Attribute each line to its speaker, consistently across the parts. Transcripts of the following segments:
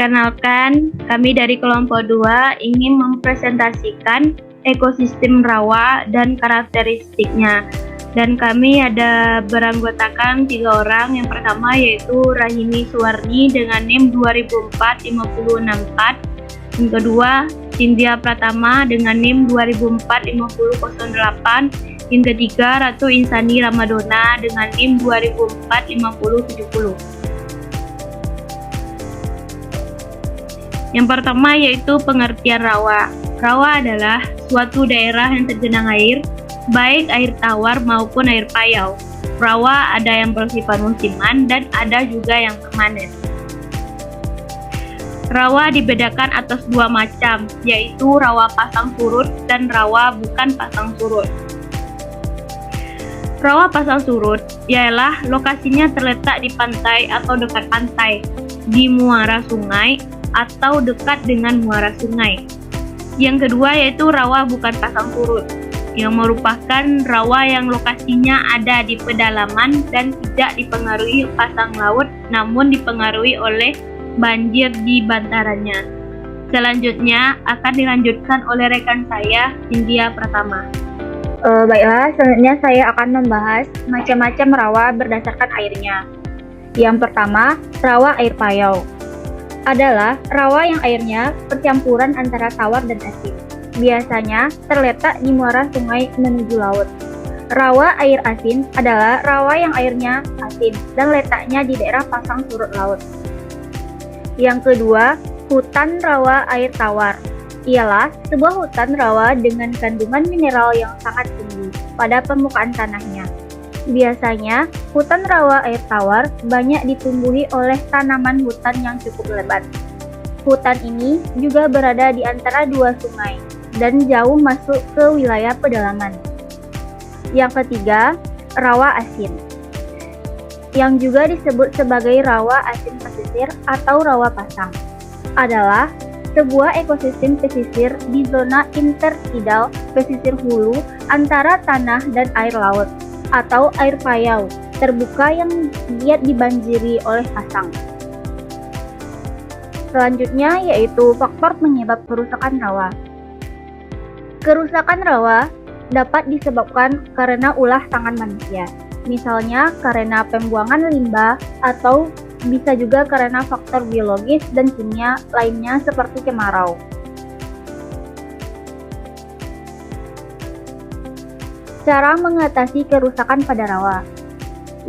Speaker 1: Perkenalkan, kami dari kelompok 2 ingin mempresentasikan ekosistem rawa dan karakteristiknya. Dan kami ada beranggotakan 3 orang. Yang pertama yaitu Rahimi Suwarni dengan NIM 2004-5064. Yang kedua, Cynthia Pratama dengan NIM 2004-5008. Yang ketiga, Ratu Insani Ramadona dengan NIM 2004-5070. Yang pertama yaitu pengertian rawa. Rawa adalah suatu daerah yang tergenang air, baik air tawar maupun air payau. Rawa ada yang bersifat musiman dan ada juga yang permanen. Rawa dibedakan atas 2 macam, yaitu rawa pasang surut dan rawa bukan pasang surut. Rawa pasang surut ialah lokasinya terletak di pantai atau dekat pantai, di muara sungai, atau dekat dengan muara sungai. Yang kedua yaitu rawa bukan pasang surut, yang merupakan rawa yang lokasinya ada di pedalaman dan tidak dipengaruhi pasang laut, namun dipengaruhi oleh banjir di bantarannya. Selanjutnya akan dilanjutkan oleh rekan saya, Cynthia Pratama.
Speaker 2: Baiklah, selanjutnya saya akan membahas macam-macam rawa berdasarkan airnya. Yang pertama, rawa air payau adalah rawa yang airnya percampuran antara tawar dan asin. Biasanya terletak di muara sungai menuju laut. Rawa air asin adalah rawa yang airnya asin dan letaknya di daerah pasang surut laut. Yang kedua, hutan rawa air tawar ialah sebuah hutan rawa dengan kandungan mineral yang sangat tinggi pada permukaan tanahnya. Biasanya, hutan rawa air tawar banyak ditumbuhi oleh tanaman hutan yang cukup lebat. Hutan ini juga berada di antara 2 sungai dan jauh masuk ke wilayah pedalaman. Yang ketiga, rawa asin, yang juga disebut sebagai rawa asin pesisir atau rawa pasang, adalah sebuah ekosistem pesisir di zona intertidal pesisir hulu antara tanah dan air laut atau air payau terbuka yang giat dibanjiri oleh pasang. Selanjutnya yaitu faktor penyebab kerusakan rawa. Kerusakan rawa dapat disebabkan karena ulah tangan manusia, misalnya karena pembuangan limbah atau bisa juga karena faktor biologis dan kimia lainnya seperti kemarau. Cara mengatasi kerusakan pada rawa.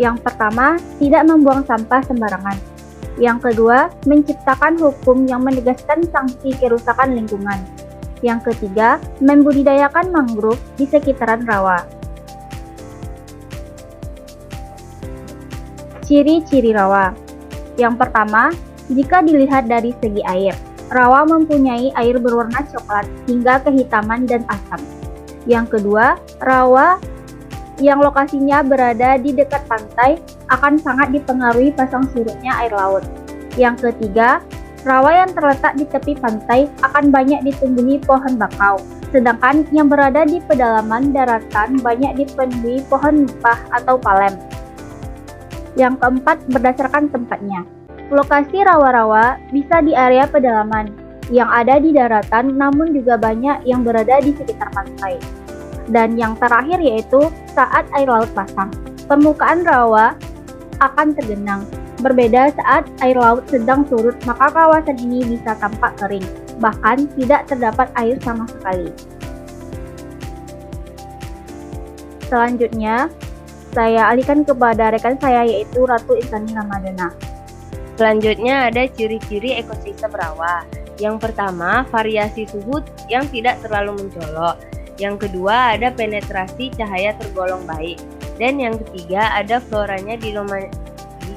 Speaker 2: Yang pertama, tidak membuang sampah sembarangan. Yang kedua, menciptakan hukum yang menegaskan sanksi kerusakan lingkungan. Yang ketiga, membudidayakan mangrove di sekitaran rawa. Ciri-ciri rawa. Yang pertama, jika dilihat dari segi air, rawa mempunyai air berwarna coklat hingga kehitaman dan asam. Yang kedua, rawa yang lokasinya berada di dekat pantai akan sangat dipengaruhi pasang surutnya air laut. Yang ketiga, rawa yang terletak di tepi pantai akan banyak ditumbuhi pohon bakau, sedangkan yang berada di pedalaman daratan banyak dipenuhi pohon nipah atau palem. Yang keempat, berdasarkan tempatnya. Lokasi rawa-rawa bisa di area pedalaman yang ada di daratan, namun juga banyak yang berada di sekitar pantai. Dan yang terakhir yaitu saat air laut pasang, permukaan rawa akan tergenang. Berbeda saat air laut sedang surut, maka kawasan ini bisa tampak kering, bahkan tidak terdapat air sama sekali. Selanjutnya, saya alihkan kepada rekan saya yaitu Ratu Insani Ramadona.
Speaker 3: Selanjutnya ada ciri-ciri ekosistem rawa. Yang pertama, variasi suhu yang tidak terlalu mencolok. Yang kedua, ada penetrasi cahaya tergolong baik. Dan yang ketiga, ada floranya didominasi.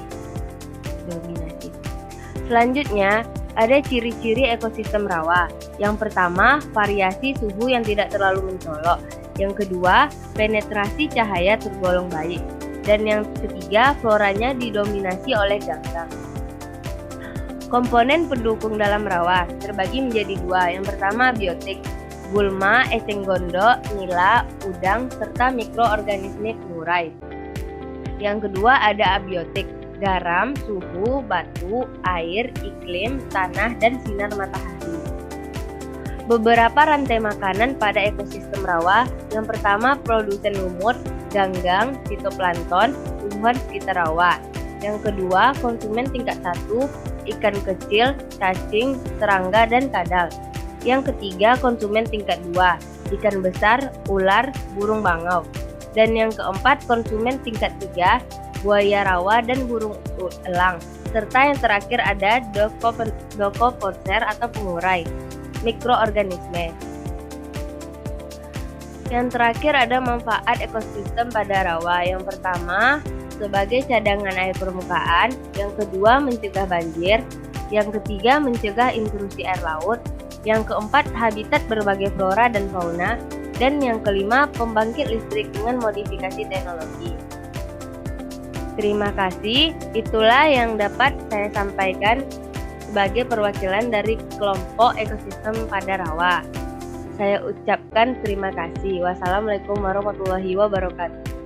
Speaker 3: Selanjutnya, ada ciri-ciri ekosistem rawa. Yang pertama, variasi suhu yang tidak terlalu mencolok. Yang kedua, penetrasi cahaya tergolong baik. Dan yang ketiga, floranya didominasi oleh ganggang. Komponen pendukung dalam rawa terbagi menjadi 2. Yang pertama, biotik, gulma, eceng gondok, nila, udang, serta mikroorganisme murai. Yang kedua ada abiotik, garam, suhu, batu, air, iklim, tanah, dan sinar matahari. Beberapa rantai makanan pada ekosistem rawa. Yang pertama, produsen lumut, ganggang, fitoplankton, tumbuhan sekitar rawa. Yang kedua, konsumen tingkat 1, ikan kecil, cacing, serangga, dan kadal. Yang ketiga, konsumen tingkat 2, ikan besar, ular, burung bangau. Dan yang keempat, konsumen tingkat 3, buaya rawa dan burung elang. Serta yang terakhir ada dokoposer atau pengurai mikroorganisme. Yang terakhir ada manfaat ekosistem pada rawa. Yang pertama, sebagai cadangan air permukaan. Yang kedua, mencegah banjir. Yang ketiga, mencegah intrusi air laut. Yang keempat, habitat berbagai flora dan fauna. Dan yang kelima, pembangkit listrik dengan modifikasi teknologi. Terima kasih, itulah yang dapat saya sampaikan sebagai perwakilan dari kelompok ekosistem pada rawa. Saya ucapkan terima kasih. Wassalamualaikum warahmatullahi wabarakatuh.